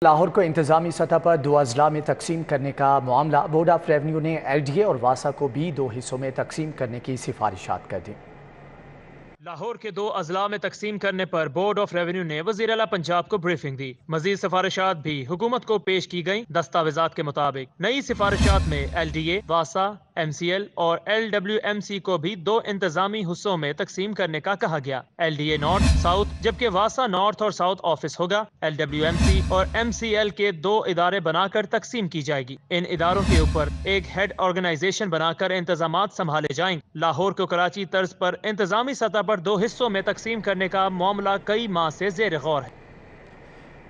लाहौर को इंतजामी सतह पर 2 अजला में तकसीम करने का मामला बोर्ड ऑफ रेवेन्यू ने LDA और वासा को भी 2 हिस्सों में तकसीम करने की सिफारिशात कर दी। लाहौर के 2 अजला में तकसीम करने पर बोर्ड ऑफ रेवेन्यू ने वज़ीर आला पंजाब को ब्रीफिंग दी। मजीद सिफारिशात भी हुकूमत को पेश की गई। दस्तावेजात के मुताबिक नई सिफारिशात में LDA, वासा, MCL और LWMC को भी 2 इंतजामी हिस्सों में तकसीम करने का कहा गया। LDA नॉर्थ, साउथ, जबकि वासा नॉर्थ और साउथ ऑफिस होगा। LWMC और MCL के 2 इदारे बनाकर तकसीम की जाएगी। इन इदारों के ऊपर एक हेड ऑर्गेनाइजेशन बनाकर इंतजामात संभाले जाएंगे। लाहौर को कराची तर्ज पर इंतजामी सतह पर 2 हिस्सों में तकसीम करने का मामला कई माह से ज़ेर गौर है।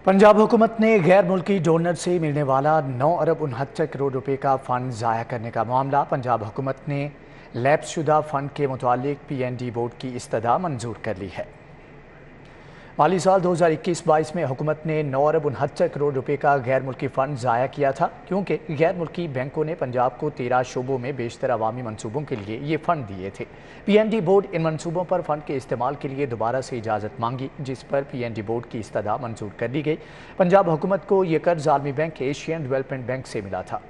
पंजाब हुकूमत ने गैर मुल्की डोनर से मिलने वाला 9 अरब 69 करोड़ रुपए का फंड ज़ाया करने का मामला। पंजाब हुकूमत ने लैप्स शुदा फंड के मुतालिक PND बोर्ड की इस्तदा मंजूर कर ली है। माली साल 2021-22 में हुकूमत ने 9 अरब 69 करोड़ रुपए का गैर मुल्की फ़ंड ज़ाया किया था, क्योंकि गैर मुल्की बैंकों ने पंजाब को 13 शोबों में बेशतर अवामी मनसूबों के लिए ये फ़ंड दिए थे। PND बोर्ड इन मनसूबों पर फ़ंड के इस्तेमाल के लिए दोबारा से इजाज़त मांगी, जिस पर PND बोर्ड की इस्तदा मंजूर कर ली गई। पंजाब हुकूमत को ये कर्ज आलमी बैंक, एशियन डेवलपमेंट बैंक से मिला था।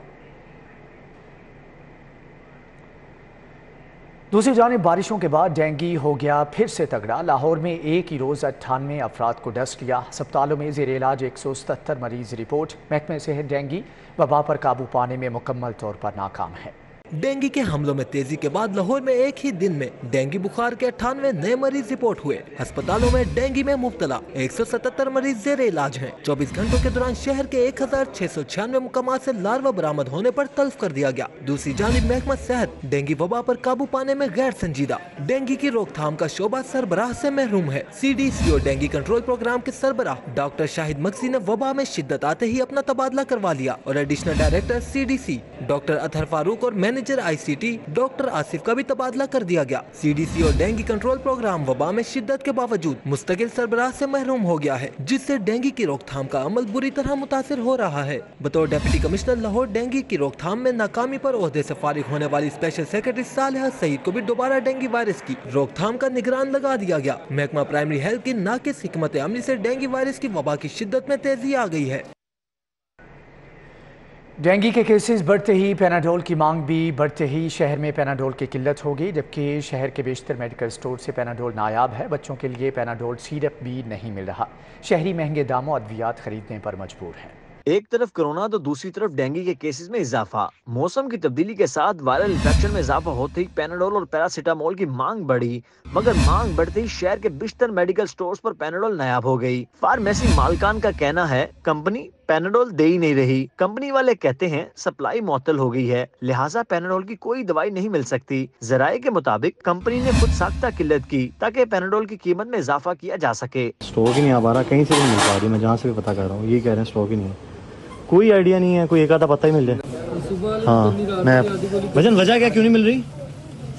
दूसरी जानिब बारिशों के बाद डेंगू हो गया फिर से तगड़ा। लाहौर में एक ही रोज़ 98 अफराद को डस लिया। अस्पतालों में ज़ेर इलाज 177 मरीज रिपोर्ट। महकमे सेहत डेंगू वबा पर काबू पाने में मुकम्मल तौर पर नाकाम है। डेंगू के हमलों में तेजी के बाद लाहौर में एक ही दिन में डेंगू बुखार के 98 नए मरीज रिपोर्ट हुए। अस्पतालों में डेंगू में मुब्तला 177 मरीज जेर इलाज हैं। 24 घंटों के दौरान शहर के 1696 मुकामात से लार्वा बरामद होने पर तल्फ कर दिया गया। दूसरी जानिब महकमा सेहत डेंगू वबा पर काबू पाने में गैर संजीदा। डेंगू की रोकथाम का शोबा सरबराह से महरूम है। CDCO डेंगू कंट्रोल प्रोग्राम के सरबराह डॉक्टर शाहिद मक्सी ने वबा में शिद्दत आते ही अपना तबादला करवा लिया और additional director CDC doctor Athar Farooq और मैनेजर ICT डॉक्टर आसिफ का भी तबादला कर दिया गया। CDCO डेंगू कंट्रोल प्रोग्राम वबा में शिद्दत के बावजूद मुस्तकिल सरबराह से महरूम हो गया है, जिससे डेंगू की रोकथाम का अमल बुरी तरह मुतासिर हो रहा है। बतौर डिप्टी कमिश्नर लाहौर डेंगू की रोकथाम में नाकामी पर ओहदे से फारिग होने वाली स्पेशल सेक्रेटरी सालिहा सईद को भी दोबारा डेंगू वायरस की रोकथाम का निगरान लगा दिया गया। महकमा प्राइमरी हेल्थ की नाकिस हिकमत अमली से डेंगू वायरस की वबा की शिद्दत में तेजी आ गई है। डेंगू के केसेस बढ़ते ही पैनाडोल की मांग भी बढ़ते ही शहर में पैनाडोल की किल्लत होगी, जबकि शहर के बेशतर मेडिकल स्टोर से पैनाडोल नायाब है। बच्चों के लिए पैनाडोल सिरप भी नहीं मिल रहा। शहरी महंगे दामों अद्वियात खरीदने पर मजबूर हैं। एक तरफ कोरोना तो दूसरी तरफ डेंगू के केसेस में इजाफा। मौसम की तब्दीली के साथ वायरल इन्फेक्शन में इजाफा होते ही पैनाडोल और पैरासीटामोल की मांग बढ़ी, मगर मांग बढ़ते ही शहर के बेशतर मेडिकल स्टोर्स पर पैनाडोल नायाब हो गई। फार्मेसी मालकान का कहना है कंपनी पैनाडोल दे ही नहीं रही। कंपनी वाले कहते हैं सप्लाई मुअत्तल हो गई है, लिहाजा पैनाडोल की कोई दवाई नहीं मिल सकती। जराये के मुताबिक कंपनी ने खुद साख्ता किल्लत की ताकि पैनाडोल की कीमत में इजाफा किया जा सके। स्टॉक ही नहीं आ पा रहा, कहीं से भी नहीं मिल पा रही। मैं जहाँ से भी पता कर रहा हूँ ये कह रहे हैं स्टॉक ही नहीं है। कोई आइडिया नहीं है, कोई एक आधा पता ही मिल जाए। हाँ मैं वजह क्या क्यों नहीं मिल रही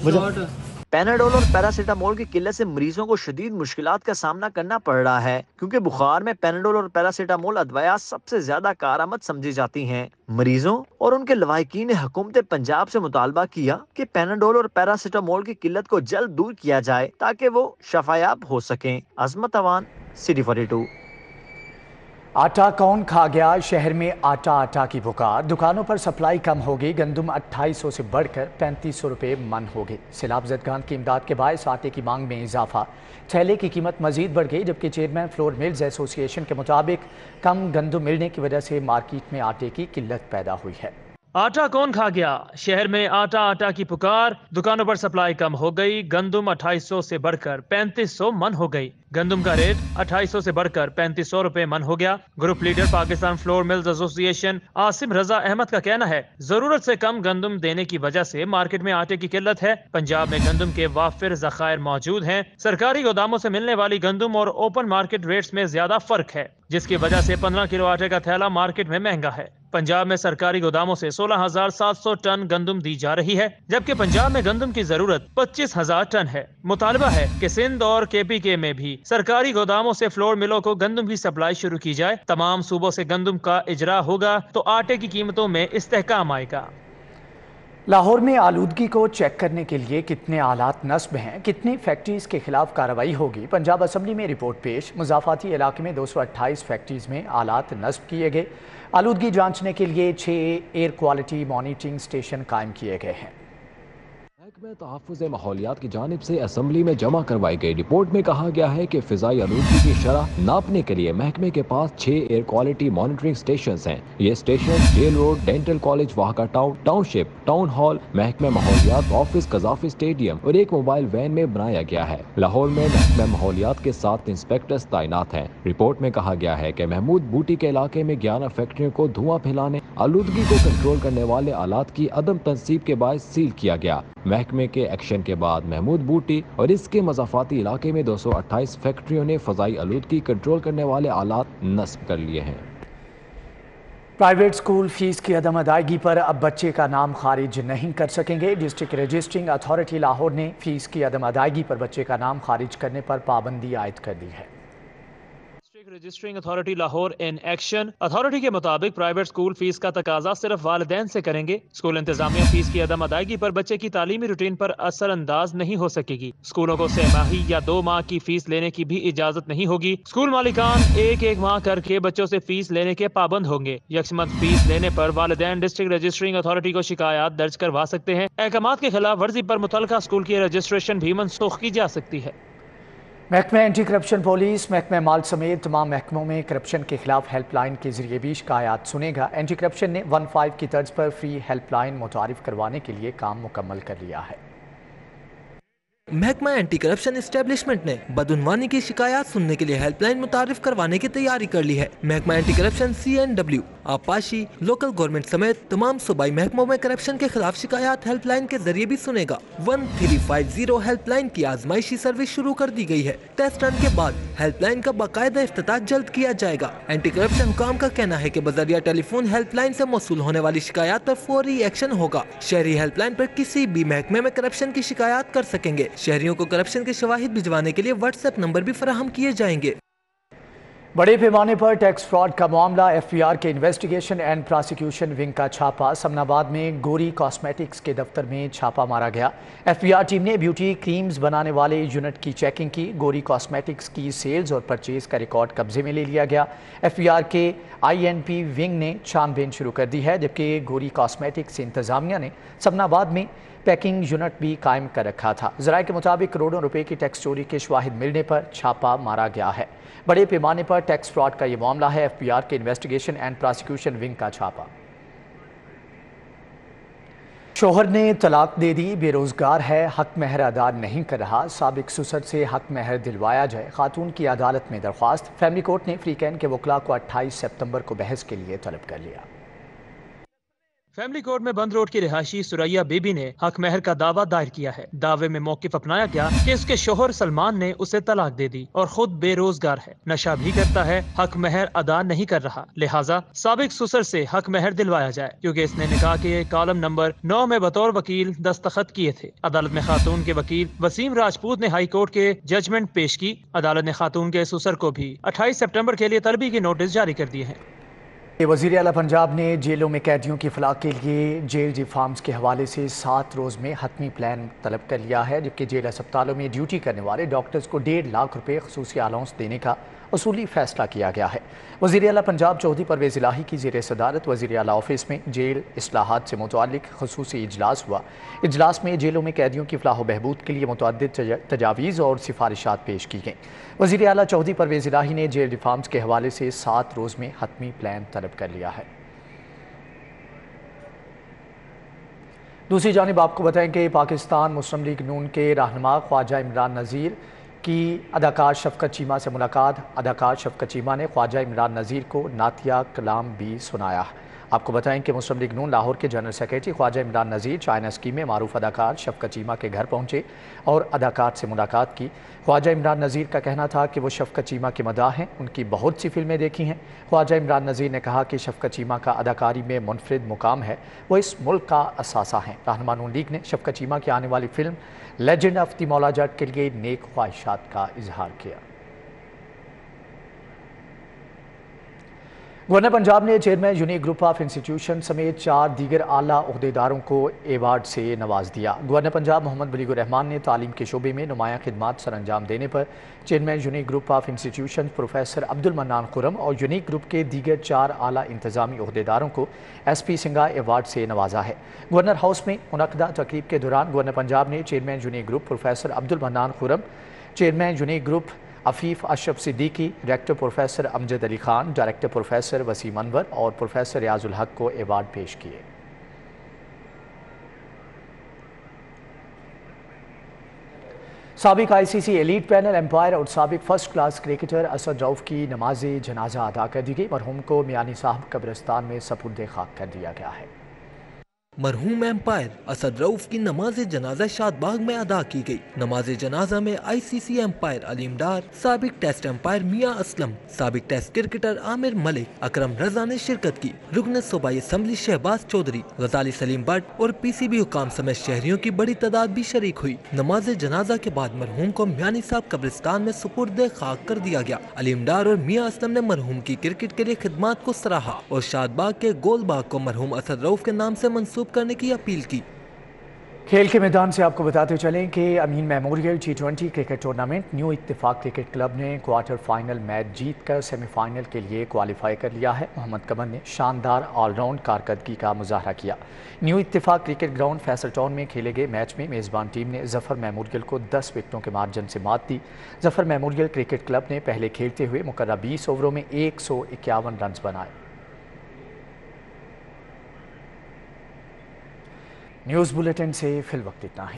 वजह? पैनाडोल और पैरासीटामोल की किल्लत से मरीजों को शदीद मुश्किलात का सामना करना पड़ रहा है, क्योंकि बुखार में पैनाडोल और पैरासीटामोल अदवाया सबसे ज्यादा कारआमद समझी जाती हैं। मरीजों और उनके लवाहिकीन ने हुकूमत पंजाब से मुतालबा किया कि पैनाडोल और पैरासीटामोल की किल्लत को जल्द दूर किया जाए ताकि वो शफायाब हो सकें। अजमत अवान, City 42। आटा कौन खा गया? शहर में आटा आटा की पुकार। दुकानों पर सप्लाई कम हो गई। गंदम 2800 से बढ़कर 3500 रुपये मन हो गई। सैलाब ज़दगान की इमदाद के बायस आटे की मांग में इजाफा। थैले की कीमत मजीद बढ़ गई, जबकि चेयरमैन फ्लोर मिल्स एसोसिएशन के मुताबिक कम गंदम मिलने की वजह से मार्केट में आटे की किल्लत पैदा हुई है। आटा कौन खा गया? शहर में आटा आटा की पुकार। दुकानों पर सप्लाई कम हो गई। गंदम 2800 से बढ़कर 3500 मन हो गई। गंदम का रेट 2800 से बढ़कर 3500 रुपए मन हो गया। Group leader Pakistan flour mills association Asim Raza Ahmed का कहना है जरूरत से कम गंदम देने की वजह से मार्केट में आटे की किल्लत है। पंजाब में गंदम के वाफिर ज़खायर मौजूद हैं। सरकारी गोदामों से मिलने वाली गंदम और ओपन मार्केट रेट्स में ज्यादा फर्क है, जिसकी वजह से 15 किलो आटे का थैला मार्केट में महंगा है। पंजाब में सरकारी गोदामों से 16,700 टन गंदम दी जा रही है, जबकि पंजाब में गंदम की जरूरत 25,000 टन है। मुतालबा है कि सिंध और KPK में भी सरकारी गोदामों से फ्लोर मिलों को गंदम की सप्लाई शुरू की जाए। तमाम सूबों से गंदम का इजरा होगा तो आटे की कीमतों में इस्तेहकाम आएगा। لاہور میں آلودگی کو چیک کرنے کے لیے کتنے آلات نصب ہیں، کتنی فیکٹریز کے خلاف کارروائی ہوگی؟ پنجاب اسمبلی میں رپورٹ پیش۔ مضافاتی علاقے میں 228 فیکٹریز میں آلات نصب کیے گئے۔ آلودگی جانچنے کے لیے 6 ایئر کوالٹی مانیٹرنگ سٹیشن قائم کیے گئے ہیں۔ محکمہ تحفظ ماحولیات کی جانب سے اسمبلی میں جمع کروائی گئی رپورٹ میں کہا گیا ہے کہ فضائی آلودگی کی شرح ناپنے کے لیے محکمے کے پاس 6 ایئر کوالٹی مانیٹرنگ سٹیشنز ہیں۔ یہ station jail road, dental college وہاکا ٹاؤن شپ، ٹاؤن ہال، محکمہ ماحولیات آفس، قذافی اسٹیڈیم اور ایک موبائل وین میں بنایا گیا ہے۔ لاہور میں محکمہ ماحولیات کے 7 انسپیکٹرز تعینات ہیں۔ رپورٹ میں کہا گیا ہے کہ محمود بوٹی کے علاقے میں 11 فیکٹریوں کو دھواں پھیلانے، آلودگی کو کنٹرول کرنے والے آلات کی عدم تنصیب کے باعث سیل کیا گیا۔ محکمے کے ایکشن کے بعد محمود بوٹی اور اس کے مضافاتی علاقے میں 228 فیکٹریوں نے فضائی آلودگی کنٹرول کرنے والے آلات نصب کر لیے ہیں۔ پرائیویٹ سکول فیس کی عدم ادائیگی پر اب بچے کا نام خارج نہیں کر سکیں گے۔ ڈسٹرکٹ رجسٹرنگ اتھارٹی لاہور نے فیس کی عدم ادائیگی پر بچے کا نام خارج کرنے پر پابندی عائد کر دی ہے۔ Registering authority Lahore in action. Authority کے مطابق پرائیویٹ سکول فیس کا تقاضا صرف والدین سے کریں گے۔ سکول انتظامیہ فیس کی عدم ادائیگی پر بچے کی تعلیمی روٹین پر اثر انداز نہیں ہو سکے گی۔ سکولوں کو 6 ماہی یا 2 ماہ کی فیس لینے کی بھی اجازت نہیں ہوگی۔ سکول مالکان ایک ماہ کر کے بچوں سے فیس لینے کے پابند ہوں گے۔ یکسمت فیس لینے پر والدین ڈسٹرکٹ رجسٹرنگ اتھارٹی کو شکایات درج کروا سکتے ہیں۔ احکامات کی خلاف ورزی پر متعلقہ سکول کی رجسٹریشن بھی منسوخ کی جا سکتی ہے۔ محکمہ اینٹی کرپشن پولیس محکمہ مال سمیت تمام محکموں میں کرپشن کے خلاف ہیلپ لائن کے ذریعے بھی شکایات سنے گا۔ اینٹی کرپشن نے 15 کی طرز پر فری ہیلپ لائن متعارف کروانے کے لیے کام مکمل کر لیا ہے۔ محکمہ اینٹی کرپشن اسٹیبلشمنٹ نے بدعنوانی کی شکایات سننے کے لیے ہیلپ لائن متعارف کروانے کی تیاری کر لی ہے۔ محکمہ اینٹی کرپشن CNW آبپاشی، لوکل گورنمنٹ سمیت تمام صوبائی محکموں میں کرپشن کے خلاف شکایات ہیلپ لائن کے ذریعے بھی سنے گا۔ 1350 ہیلپ لائن کی آزمائشی سروس شروع کر دی گئی ہے۔ ٹیسٹ رن کے بعد ہیلپ لائن کا باقاعدہ افتتاح جلد کیا جائے گا۔ اینٹی کرپشن حکام کا کہنا ہے کہ بذریعہ ٹیلی فون ہیلپ لائن سے موصول ہونے والی شکایات پر فوری ایکشن ہوگا۔ شہری ہیلپ لائن پر کسی بھی محکمے میں کرپشن کی شکایات کر سکیں گے۔ شہریوں کو کرپشن کے شواہد بھجوانے کے لیے واٹس ایپ نمبر بھی فراہم کیے جائیں گے۔ بڑے پیمانے پر ٹیکس فراڈ کا معاملہ، FBR کے انویسٹیگیشن اینڈ پراسیکیوشن ونگ کا چھاپا۔ سمن آباد میں گوری کاسمیٹکس کے دفتر میں چھاپا مارا گیا۔ FBR ٹیم نے بیوٹی کریمز بنانے والے یونٹ کی چیکنگ کی۔ گوری کاسمیٹکس کی سیلز اور پرچیز کا ریکارڈ قبضے میں لے لیا گیا۔ FBR کے INP ونگ نے چھان بین شروع کر دی ہے، جبکہ گوری کاسمیٹکس انتظامیہ نے سمن آباد میں پیکنگ یونٹ بھی قائم کر رکھا تھا۔ ذرائع کے مطابق کروڑوں روپے کی ٹیکس چوری کے شواہد ملنے پر چھاپا مارا گیا ہے۔ بڑے پیمانے پر ٹیکس فراڈ کا یہ معاملہ ہے۔ FBR کے انویسٹیگیشن اینڈ پراسیکیوشن ونگ کا چھاپا۔ شوہر نے طلاق دے دی، بے روزگار ہے، حق مہر ادا نہیں کر رہا، سابق سسر سے حق مہر دلوایا جائے۔ خاتون کی عدالت میں درخواست۔ فیملی کورٹ نے فریقین کے وکلاء کو 28 سپتمبر کو بحث کے لیے طلب کر لیا۔ فیملی کورٹ میں بند روڈ کی رہائشی سریا بی بی نے حق مہر کا دعویٰ دائر کیا ہے۔ دعوے میں موقف اپنایا گیا کہ اس کے شوہر سلمان نے اسے طلاق دے دی اور خود بے روزگار ہے، نشہ بھی کرتا ہے، حق مہر ادا نہیں کر رہا، لہٰذا سابق سسر سے حق مہر دلوایا جائے، کیونکہ اس نے نکاح کے کالم نمبر 9 میں بطور وکیل دستخط کیے تھے۔ عدالت میں خاتون کے وکیل وسیم راجپوت نے ہائی کورٹ کے ججمنٹ پیش کی۔ عدالت نے خاتون کے سسر کو بھی 28 سپٹمبر کے لیے طلبی کی نوٹس جاری کر دیے ہیں۔ وزیر اعلیٰ پنجاب نے جیلوں میں قیدیوں کی فلاح کے لیے جیل ریفارمز کے حوالے سے 7 روز میں حتمی پلان طلب کر لیا ہے، جبکہ جیل اسپتالوں میں ڈیوٹی کرنے والے ڈاکٹرز کو 1.5 لاکھ روپے خصوصی الاؤنس دینے کا اصولی فیصلہ کیا گیا ہے۔ وزیر اعلیٰ پنجاب چودھری پرویز الہی کی زیر صدارت وزیر اعلیٰ آفس میں جیل اصلاحات سے متعلق خصوصی اجلاس ہوا۔ اجلاس میں جیلوں میں قیدیوں کی فلاح و بہبود کے لیے متعدد تجاویز اور سفارشات پیش کی گئیں۔ وزیر اعلیٰ چودھری پرویز الہی نے جیل ریفارمز کے حوالے سے 7 روز میں حتمی پلان طلب کر لیا ہے۔ دوسری جانب آپ کو بتائیں کہ پاکستان مسلم لیگ نون کے رہنما خواجہ عمران نذیر کی اداکار شفقت چیمہ سے ملاقات۔ اداکار شفقت چیمہ نے خواجہ عمران نذیر کو نعتیہ کلام بھی سنایا۔ آپ کو بتائیں کہ مسلم لیگ نون لاہور کے جنرل سیکریٹری خواجہ عمران نذیر چائنا اسکیم میں معروف اداکار شفقت چیمہ کے گھر پہنچے اور اداکار سے ملاقات کی۔ خواجہ عمران نذیر کا کہنا تھا کہ وہ شفقت چیمہ کے مداح ہیں، ان کی بہت سی فلمیں دیکھی ہیں۔ خواجہ عمران نذیر نے کہا کہ شفقت چیمہ کا اداکاری میں منفرد مقام ہے، وہ اس ملک کا اثاثہ ہیں۔ رہنما نون لیگ نے شفقت چیمہ کی آنے والی فلم لیجنڈ آف دی مولا جٹ کے لیے نیک خواہشات کا اظہار کیا۔ गवर्नर पंजाब ने chairman Unique group of institution समेत 4 दीगर आला ओहदेदारों को एवार्ड से नवाज दिया। गवर्नर पंजाब मोहम्मद वलीगुर रहमान ने तालीम के शोबे में नुमायां खिदमात सर अंजाम देने पर chairman Unique group of institution professor Abdul Mannan Khurram और यूनिक ग्रुप के दीगर 4 आला इंतजामी ओहदेदारों को SP सिंघा एवार्ड से नवाजा है। गवर्नर हाउस में मुनक्कदा तकरीब के दौरान गवर्नर पंजाब ने chairman Unique Group professor Abdul Mannan Khurram, chairman Unique Group Afif Ashraf Siddiqui, director professor Amjad Ali Khan, director professor Waseem Anwar और प्रोफेसर रियाजुल हक को एवार्ड पेश किए। साबिक ICC एलीट पैनल एम्पायर और साबिक first class cricketer Asad Rauf की नमाज जनाजा अदा कर दी गई। मरहूम को मियानी साहब कब्रिस्तान में सपुर्द खाक कर दिया गया है। मरहूम एम्पायर असद रऊफ की नमाज जनाजा शादबाग में अदा की गई। नमाज जनाजा में ICC एम्पायर अलीम डार, साबिक टेस्ट एम्पायर मियां असलम, साबिक टेस्ट क्रिकेटर आमिर मलिक, अकरम रजा ने शिरकत की। रुकन सूबाई असम्बली शहबाज चौधरी, गजाली सलीम भट्ट और PCB हुकाम समेत शहरियों की बड़ी तादाद भी शरीक हुई। नमाज जनाजा के बाद मरहूम को मियानी साहब कब्रिस्तान में सुपुर्द खाक कर दिया गया। अलीम डार और मियां असलम ने मरहूम की क्रिकेट के लिए खिदमात को सराहा और शादबाग के गोलबाग को मरहूम असद रऊफ के नाम से मंसूब करने की अपील की। खेल के मैदान से आपको बताते चलें कि Amin memorial T20 cricket tournament new Ittefaq cricket club ने क्वार्टर फाइनल मैच जीतकर सेमीफाइनल के लिए क्वालिफाई कर लिया है। मोहम्मद कमर ने शानदार ऑलराउंड कारकर्दगी का मुजाहरा किया। New Ittefaq cricket ground Faisal town में खेले गए मैच में मेज़बान टीम ने जफर मेमोरियल को 10 विकेटों के मार्जिन से मात दी। जफर मेमोरियल क्रिकेट क्लब ने पहले खेलते हुए मुकर्रर 20 ओवरों में 151 रन बनाए। न्यूज़ बुलेटिन से फिल वक्त इतना ही।